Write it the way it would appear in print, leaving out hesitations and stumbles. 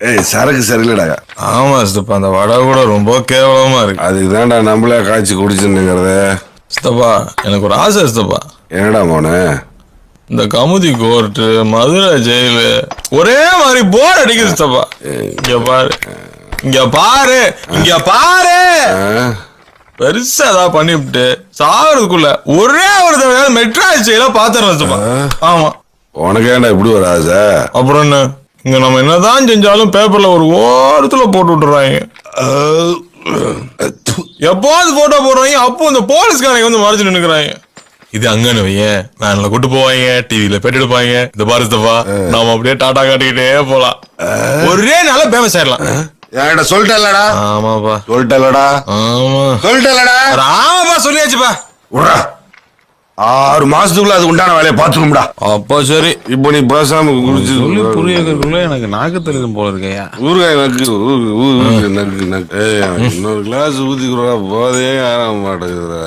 ஏய் சரக்கு சரியில்லடா. ஆமா சித்தப்பா, அந்த வடை கூட ரொம்ப கேவலமா இருக்கு. அதுக்கு தான்டா நம்மளே காய்ச்சி குடிச்சுன்னுங்கிறது. சித்தப்பா எனக்கு ஒரு ஆசை சித்தப்பா. என்னடா மோனு? இந்த கமுதி கோர்ட்டு, மதுரை ஜெயிலு ஒரே மாதிரி போர் அடிக்குது சித்தப்பா. இங்க பாரு, இங்க பாரு, இங்க பாரு. பெருசா ஏதாவது பண்ணிவிட்டு சாகிறதுக்குள்ள ஒரே ஒரு தடவை மெட்ராஸ் ஜெயில பாத்துறேன் சித்தப்பா. ஆமா, உனக்கு ஏன்டா இப்படி ஒரு ஆசை? அப்புறம் என்ன, இங்க நம்ம என்னதான் செஞ்சாலும் பேப்பர்ல ஒரு ஓரத்துல போட்டு விட்டுறாங்க. எப்போது போட்டோ போடுறாங்க, அப்போ இந்த போலீஸ்காரங்க வந்து மறைச்சு நின்னுக்கிறாங்க. இது அங்கன்னு வையன், வேன்ல கூட்டு போவாங்க, டிவில பேட்டி எடுப்பாங்க. இந்த பாருத்தப்பா, நாம அப்படியே டாடா காட்டிக்கிட்டே போலாம். ஒரே நாள ஃபேமஸ் ஆயிடலாம். என்கிட்ட சொல்லிட்டேன்லடா. ஆமாப்பா சொல்லிட்டேன்லடா. ஆமா சொல்லிட்டேன்லடா. ஆமாப்பா சொல்லியாச்சுப்பா. விட்றா, 6 மாசத்துக்குள்ள அது உண்டான வேலையை பாத்துக்கணும்டா. அப்போ சரி. இப்போ நீ பேசாம குடிச்சு சொல்லி புரியக்குள்ள எனக்கு நாக்கு தெளிக்கும் போல இருக்கையா. ஊறுகாய் நக்கு நக்கு நக்கு. இன்னொரு கிளாஸ் ஊத்திக்கிறா, போதே ஆக மாட்டேங்குதுடா.